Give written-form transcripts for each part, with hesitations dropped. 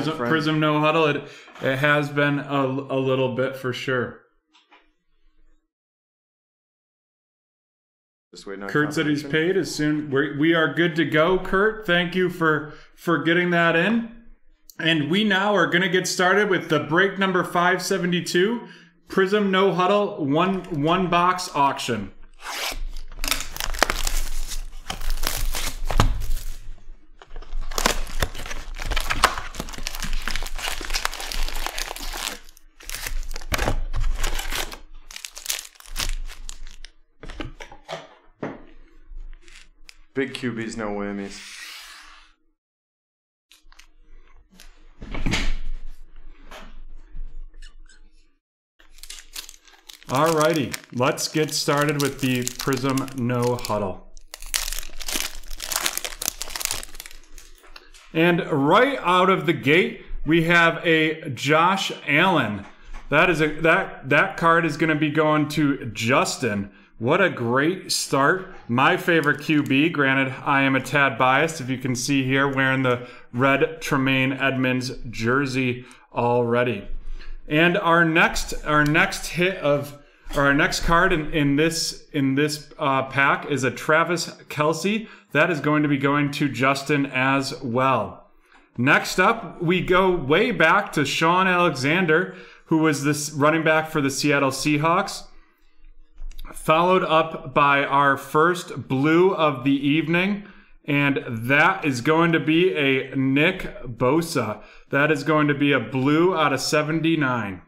Prizm no huddle. It has been a little bit for sure. Just waiting on Kurt said he's paid as soon. We are good to go, Kurt. Thank you for getting that in. And we now are going to get started with the break number 572 Prizm no huddle one box auction. Big QBs, no whammies. Alrighty, let's get started with the Prizm no huddle. And right out of the gate, we have a Josh Allen. That card is going to be going to Justin. What a great start. My favorite QB. Granted, I am a tad biased, if you can see here, wearing the red Tremaine Edmonds jersey already. And our next card in this pack is a Travis Kelce. That is going to be going to Justin as well. Next up, we go way back to Sean Alexander, who was this running back for the Seattle Seahawks. Followed up by our first blue of the evening, and that is going to be a Nick Bosa. That is going to be a blue out of 79.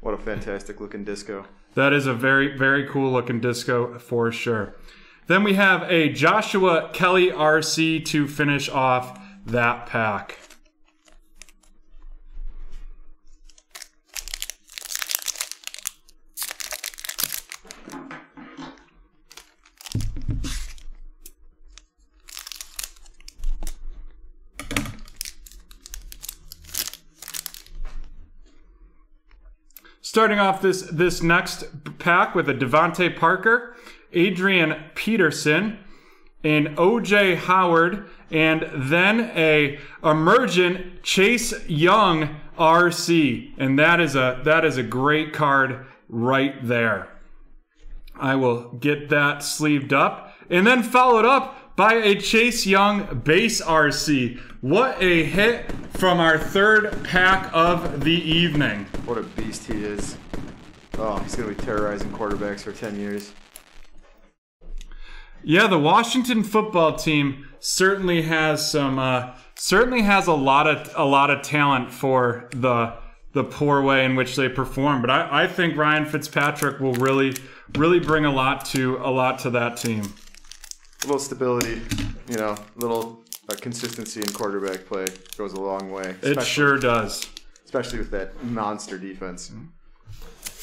What a fantastic looking disco. That is a very, very cool looking disco for sure. Then we have a Joshua Kelly RC to finish off that pack. Starting off this next pack with a Devontae Parker, Adrian Peterson, an O.J. Howard, and then a emergent Chase Young RC. And that is a great card right there. I will get that sleeved up. And then followed up by a Chase Young base RC. What a hit from our third pack of the evening. What a beast he is. Oh, he's going to be terrorizing quarterbacks for 10 years. Yeah, the Washington football team certainly has some certainly has a lot of talent for the poor way in which they perform. But I think Ryan Fitzpatrick will really bring a lot to that team. A little stability, a little consistency in quarterback play goes a long way. It sure does. Especially with that monster defense.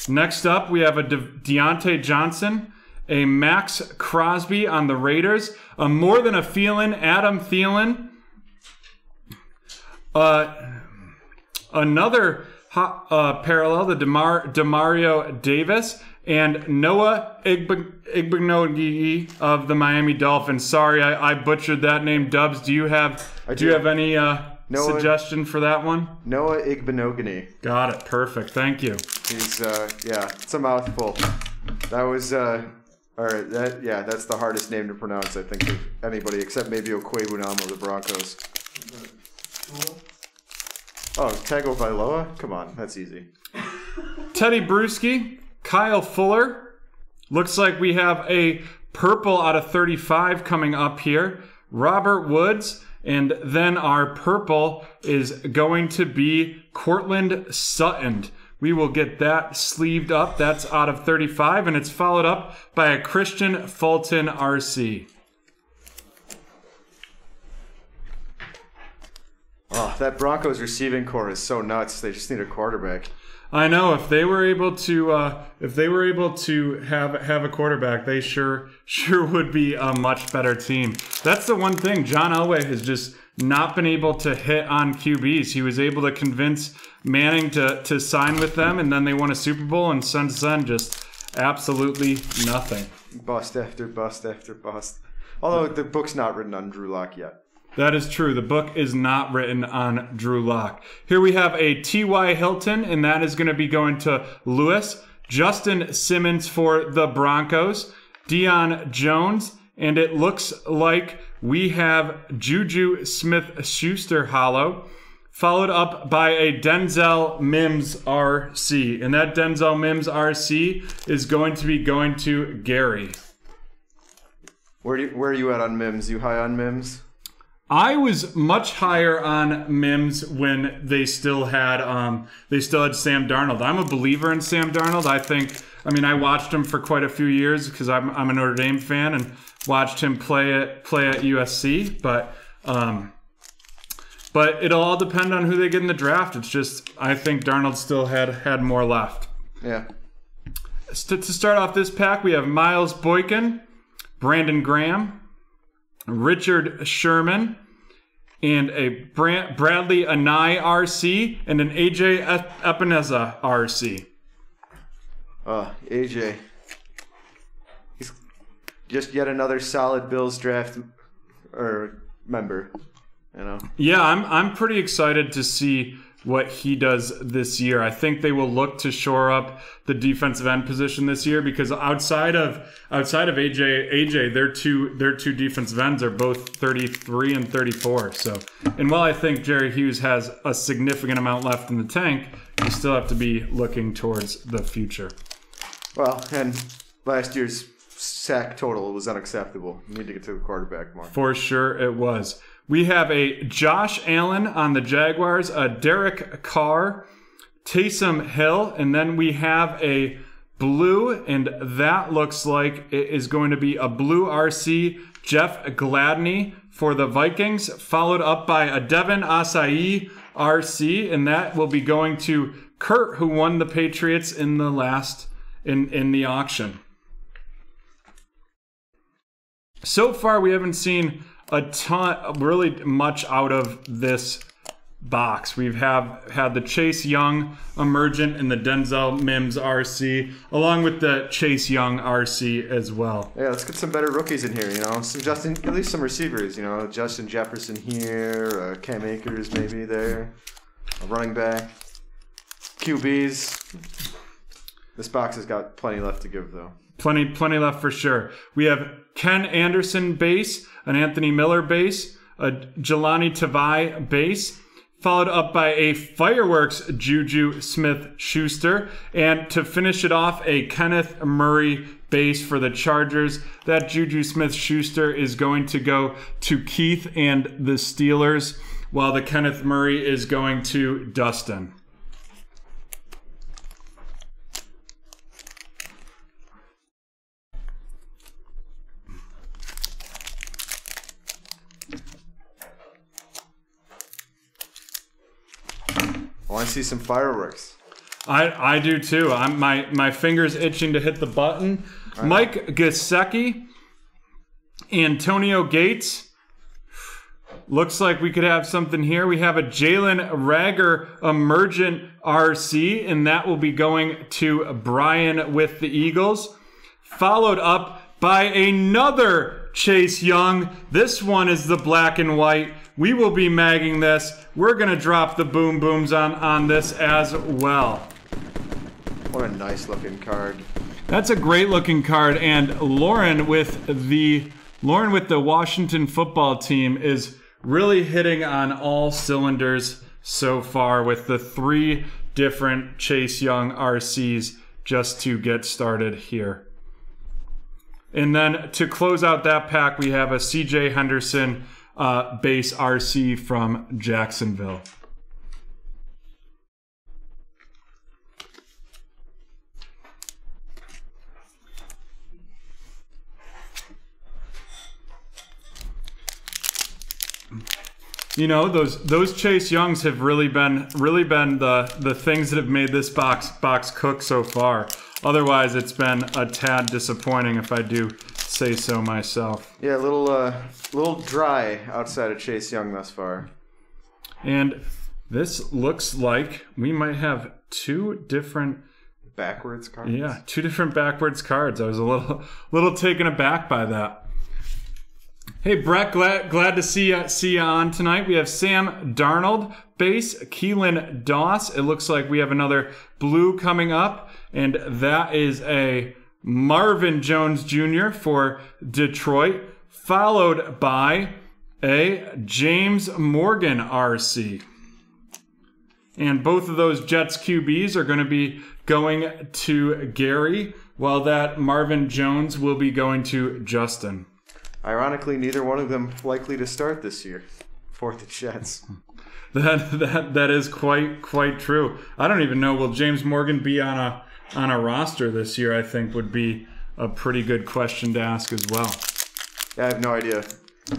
Next up, we have a Deontay Johnson, a Max Crosby on the Raiders, a more than a feeling Adam Thielen, another parallel, the Demario Davis, and Noah Igbinoghene of the Miami Dolphins. Sorry, I butchered that name. Dubs, do you have any suggestion for that one? Noah Igbinoghene. Got it. Perfect. Thank you. He's it's a mouthful. That was that's the hardest name to pronounce, I think, of anybody except maybe Okwebunam of the Broncos. Oh, Tagovailoa? Come on, that's easy. Teddy Bruschi, Kyle Fuller. Looks like we have a purple out of 35 coming up here. Robert Woods. And then our purple is going to be Cortland Sutton. We will get that sleeved up. That's out of 35, and it's followed up by a Christian Fulton RC. Oh, that Broncos receiving core is so nuts. They just need a quarterback. I know. If they were able to have a quarterback, they sure would be a much better team. That's the one thing. John Elway has just not been able to hit on QBs. He was able to convince Manning to sign with them, and then they won a Super Bowl, and since then, just absolutely nothing. Bust after bust after bust. Although the book's not written on Drew Lock yet. That is true. The book is not written on Drew Lock. Here we have a T.Y. Hilton, and that is going to be going to Lewis. Justin Simmons for the Broncos. Deion Jones. And it looks like we have Juju Smith-Schuster hollow, followed up by a Denzel Mims RC. And that Denzel Mims RC is going to be going to Gary. Where are you at on Mims? You high on Mims? I was much higher on Mims when they still had Sam Darnold. I'm a believer in Sam Darnold. I watched him for quite a few years because I'm a Notre Dame fan and watched him play at USC. But it'll all depend on who they get in the draft. It's just I think Darnold still had more left. Yeah. To start off this pack, we have Miles Boykin, Brandon Graham, Richard Sherman, and a Bradley Anai RC, and an AJ Epineza RC. AJ. He's just yet another solid Bills draft member. You know. Yeah, I'm pretty excited to see what he does this year. I think they will look to shore up the defensive end position this year because outside of AJ, their two defensive ends are both 33 and 34. So, and while I think Jerry Hughes has a significant amount left in the tank, you still have to be looking towards the future. Well, and last year's sack total was unacceptable. You need to get to the quarterback more. For sure it was. We have a Josh Allen on the Jaguars, a Derek Carr, Taysom Hill, and then we have a blue, and that looks like it is going to be a blue RC, Jeff Gladney for the Vikings, followed up by a Devin Asai RC, and that will be going to Kurt, who won the Patriots in the the auction. So far, we haven't seen really much out of this box. We've had the Chase Young Emergent and the Denzel Mims RC, along with the Chase Young RC as well. Yeah, let's get some better rookies in here, you know. At least some receivers, you know. Justin Jefferson here, Cam Akers maybe there, a running back, QBs. This box has got plenty left to give, though. Plenty left for sure. We have Ken Anderson base, an Anthony Miller base, a Jelani Tavai base, followed up by a Fireworks Juju Smith-Schuster, and to finish it off, a Kenneth Murray base for the Chargers. That Juju Smith-Schuster is going to go to Keith and the Steelers, while the Kenneth Murray is going to Dustin. I want to see some fireworks. I do too. My finger's itching to hit the button. Right. Mike Gesicki, Antonio Gates. Looks like we could have something here. We have a Jalen Rager Emergent RC, and that will be going to Brian with the Eagles. Followed up by another Chase Young. This one is the black and white. We will be magging this. We're going to drop the boom booms on this as well. What a nice looking card. That's a great looking card. And Lauren with the Washington football team is really hitting on all cylinders so far with the 3 different Chase Young RCs just to get started here. And then to close out that pack, we have a CJ Henderson base RC from Jacksonville. You know, those Chase Youngs have really been the things that have made this box cook so far. Otherwise, it's been a tad disappointing, if I do say so myself. Yeah, a little dry outside of Chase Young thus far. And this looks like we might have 2 different backwards cards. Yeah, 2 different backwards cards. I was a little taken aback by that. Hey Brett, glad to see you on tonight. We have Sam Darnold, base, Keelan Doss. It looks like we have another blue coming up, and that is a Marvin Jones Jr. for Detroit, followed by a James Morgan RC. And both of those Jets QBs are going to be going to Gary, while that Marvin Jones will be going to Justin. Ironically, neither one of them likely to start this year for the Jets. That is quite true. I don't even know. Will James Morgan be on a roster this year? I think would be a pretty good question to ask as well. Yeah, I have no idea.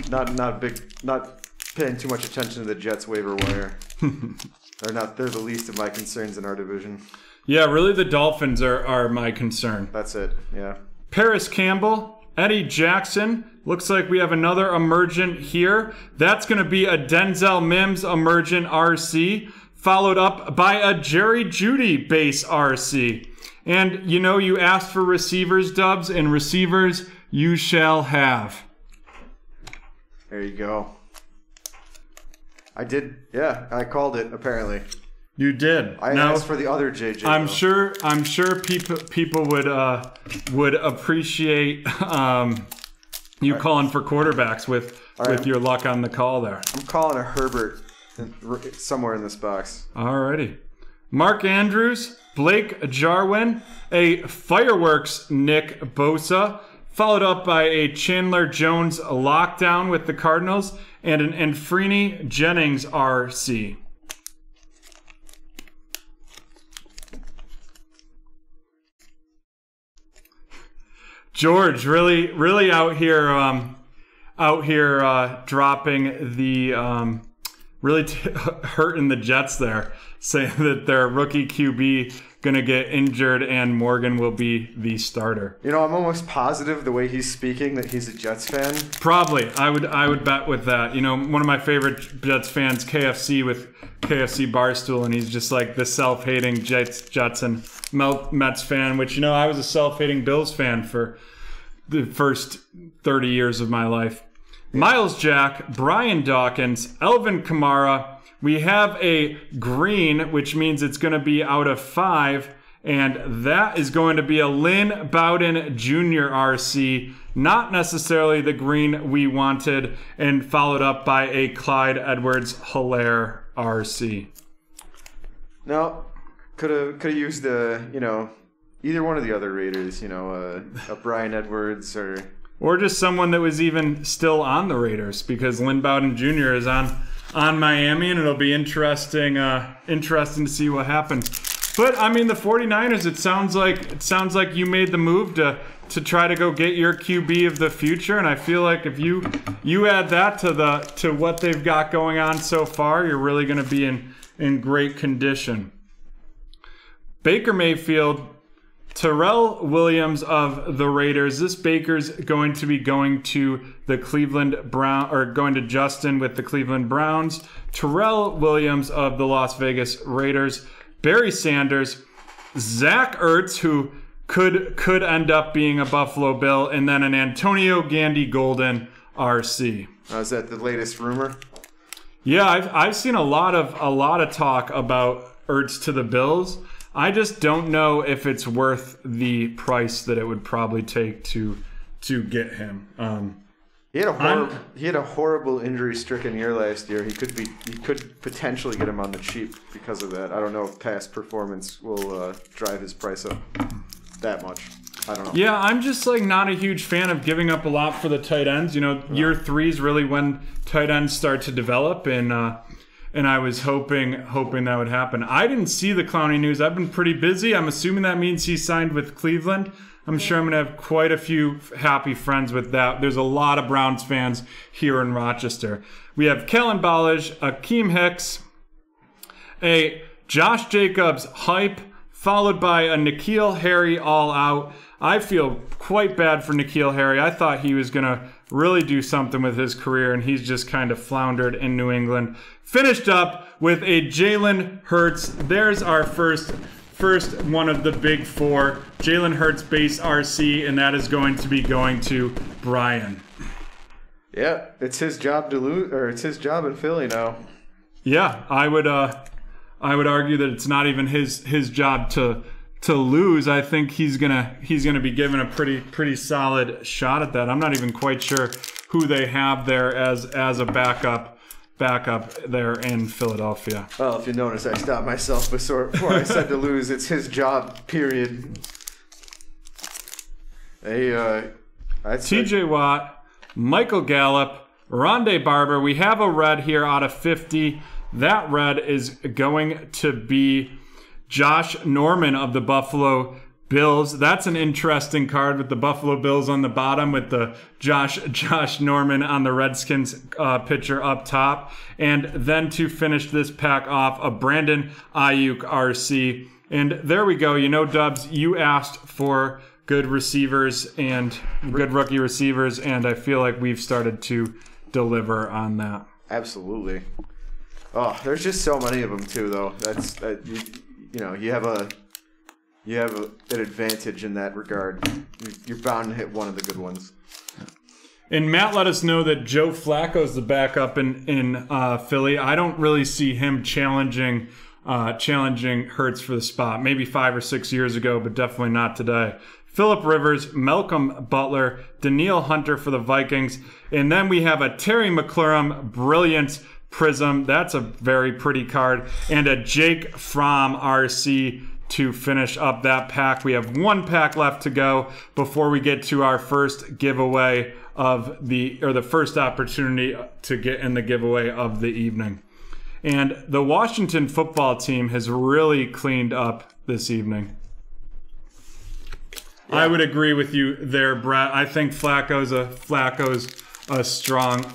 Not paying too much attention to the Jets waiver wire. They're the least of my concerns in our division. Yeah, really the Dolphins are my concern. That's it, yeah. Paris Campbell, Eddie Jackson. Looks like we have another emergent here. That's going to be a Denzel Mims emergent RC, followed up by a Jerry Jeudy base RC. And you know, you asked for receivers, Dubs, and receivers you shall have. There you go. I did, yeah, I called it, apparently. You did. I asked for the other JJ. I'm sure people would appreciate you calling for quarterbacks with your luck on the call there. I'm calling a Herbert somewhere in this box. Alrighty. Mark Andrews, Blake Jarwin, a Fireworks Nick Bosa, followed up by a Chandler Jones lockdown with the Cardinals, and an Enfrini Jennings RC. George really out here dropping the hurting the Jets there, saying that their rookie QB gonna get injured and Morgan will be the starter. You know, I'm almost positive the way he's speaking that he's a Jets fan. Probably, I would bet with that. You know, one of my favorite Jets fans, KFC with KFC Barstool, and he's just like the self-hating Jets and Mets fan, which, you know, I was a self-hating Bills fan for the first 30 years of my life. Miles Jack, Brian Dawkins, Elvin Kamara. We have a green, which means it's going to be out of 5, and that is going to be a Lynn Bowden Jr. RC, not necessarily the green we wanted, and followed up by a Clyde Edwards-Helaire RC. No, could have used either one of the other Raiders, a Brian Edwards or just someone that was even still on the Raiders, because Lynn Bowden Jr. is on Miami, and it'll be interesting to see what happens. But I mean, the 49ers, it sounds like you made the move to try to go get your QB of the future, and I feel like if you add that to what they've got going on so far, you're really going to be in great condition. Baker Mayfield, Terrell Williams of the Raiders. This Baker's going to be going to the Cleveland Brown, or going to Justin with the Cleveland Browns. Terrell Williams of the Las Vegas Raiders. Barry Sanders, Zach Ertz, who could end up being a Buffalo Bill, and then an Antonio Gandy Golden RC. Is that the latest rumor? Yeah, I've seen a lot of talk about Ertz to the Bills. I just don't know if it's worth the price that it would probably take to get him. He had a horrible injury-stricken year last year. He could potentially get him on the cheap because of that. I don't know if past performance will drive his price up that much. I don't know. Yeah, I'm just not a huge fan of giving up a lot for the tight ends. You know, year 3 is really when tight ends start to develop, and I was hoping that would happen. I didn't see the Clowney news. I've been pretty busy. I'm assuming that means he signed with Cleveland. I'm sure I'm going to have quite a few happy friends with that. There's a lot of Browns fans here in Rochester. We have Kellen Ballage, Akeem Hicks, a Josh Jacobs hype, followed by a N'Keal Harry all out. I feel quite bad for N'Keal Harry. I thought he was going to really do something with his career, and he's just kind of floundered in New England. Finished up with a Jalen Hurts. There's our first one of the big 4. Jalen Hurts base RC, and that is going to be going to Brian. Yeah, it's his job to lose, or it's his job in Philly now. Yeah, I would argue that it's not even his job to lose. I think he's gonna be given a pretty solid shot at that. I'm not even quite sure who they have there as a backup there in Philadelphia. Well, if you notice, I stopped myself before I said to lose. It's his job, period. T.J. Watt, Michael Gallup, Rondé Barber. We have a red here out of 50. That red is going to be Josh Norman of the Buffalo Bills. That's an interesting card with the Buffalo Bills on the bottom with the Josh Norman on the Redskins picture up top. And then to finish this pack off, a Brandon Ayuk RC. And there we go. You know, Dubs, you asked for good receivers and good rookie receivers, and I feel like we've started to deliver on that. Absolutely. Oh, there's just so many of them too, though. You have an advantage in that regard. You're bound to hit one of the good ones. And Matt let us know that Joe Flacco's the backup in Philly. I don't really see him challenging Hurts for the spot. Maybe 5 or 6 years ago, but definitely not today. Phillip Rivers, Malcolm Butler, Danielle Hunter for the Vikings. And then we have a Terry McLaurin Brilliant Prizm. That's a very pretty card. And a Jake Fromm RC to finish up that pack. We have one pack left to go before we get to our first giveaway of the first opportunity to get in the giveaway of the evening. And the Washington football team has really cleaned up this evening. Yeah. I would agree with you there, Brett. I think Flacco's a strong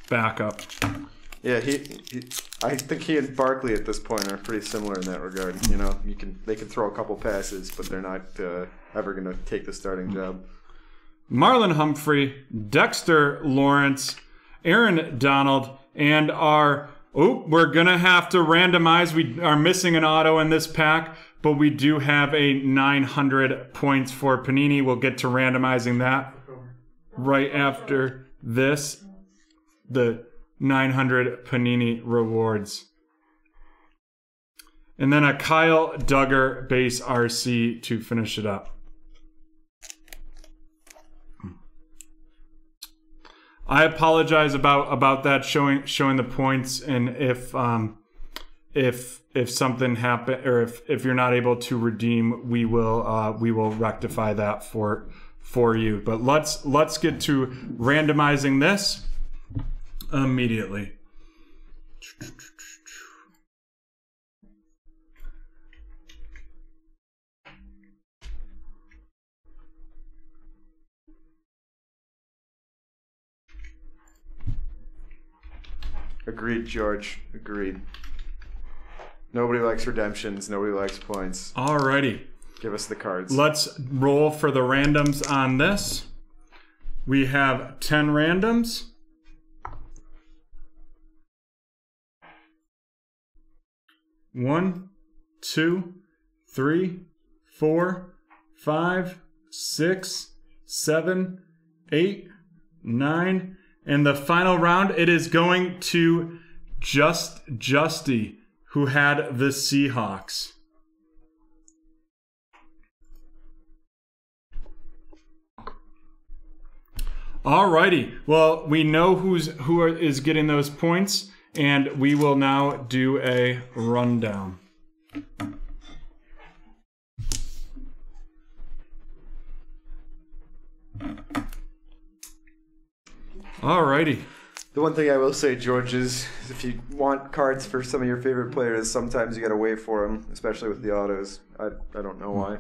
backup. Yeah, I think he and Barkley at this point are pretty similar in that regard. You know, they can throw a couple passes, but they're not ever going to take the starting job. Marlon Humphrey, Dexter Lawrence, Aaron Donald, and we're going to have to randomize. We are missing an auto in this pack, but we do have a 900 points for Panini. We'll get to randomizing that right after this. The 900 Panini rewards. And then a Kyle Duggar base RC to finish it up. I apologize about that showing the points, and if something happened, or if you're not able to redeem, we will rectify that for you. But let's get to randomizing this immediately. Agreed, George. Agreed. Nobody likes redemptions. Nobody likes points. Alrighty. Give us the cards. Let's roll for the randoms on this. We have 10 randoms. One, 2, 3, 4, 5, 6, 7, 8, 9. And the final round, it is going to Justy, who had the Seahawks. Alrighty. Well, we know who is getting those points, and we will now do a rundown. Alrighty. The one thing I will say, George, is if you want cards for some of your favorite players, sometimes you got to wait for them, especially with the autos. I don't know why.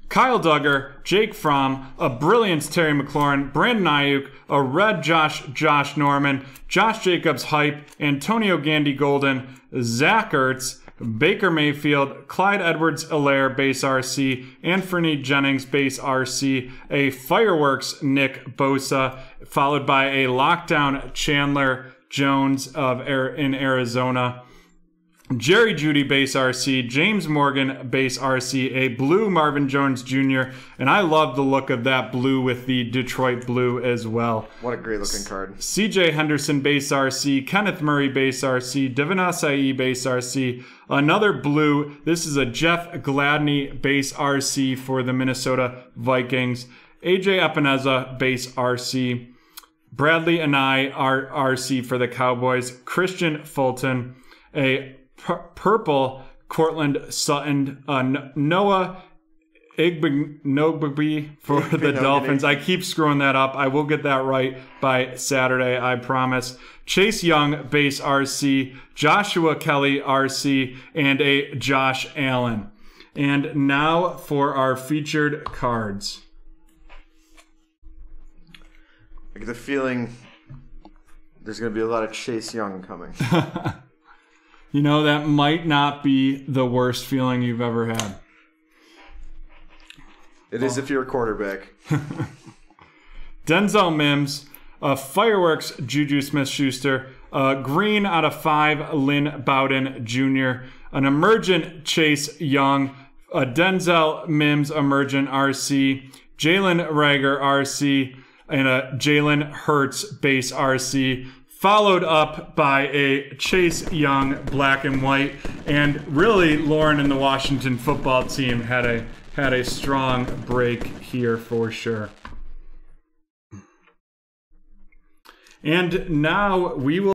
Kyle Duggar, Jake Fromm, a brilliant Terry McLaurin, Brandon Ayuk, a red Josh Norman, Josh Jacobs hype, Antonio Gandy Golden, Zach Ertz, Baker Mayfield, Clyde Edwards-Helaire base RC, Anthony Jennings base RC, a fireworks Nick Bosa, followed by a lockdown Chandler Jones in Arizona. Jerry Jeudy base RC, James Morgan base RC, a blue Marvin Jones Jr., and I love the look of that blue with the Detroit blue as well. What a great looking card. CJ Henderson base RC, Kenneth Murray base RC, Devin Asai base RC, another blue. This is a Jeff Gladney base RC for the Minnesota Vikings, AJ Epineza base RC, Bradley Anai RC for the Cowboys, Christian Fulton, a purple Cortland Sutton, Noah Igbenogbe for the Dolphins. I keep screwing that up. I will get that right by Saturday, I promise. Chase Young, base RC, Joshua Kelly, RC, and a Josh Allen. And now for our featured cards. I get the feeling there's going to be a lot of Chase Young coming. You know, that might not be the worst feeling you've ever had. It is if you're a quarterback. Denzel Mims, Fireworks Juju Smith-Schuster, green out of 5 Lynn Bowden Jr., an emergent Chase Young, a Denzel Mims emergent RC, Jalen Reagor RC, and a Jalen Hurts base RC, followed up by a Chase Young black and white. And really, Lauren and the Washington football team had a strong break here for sure. And now we will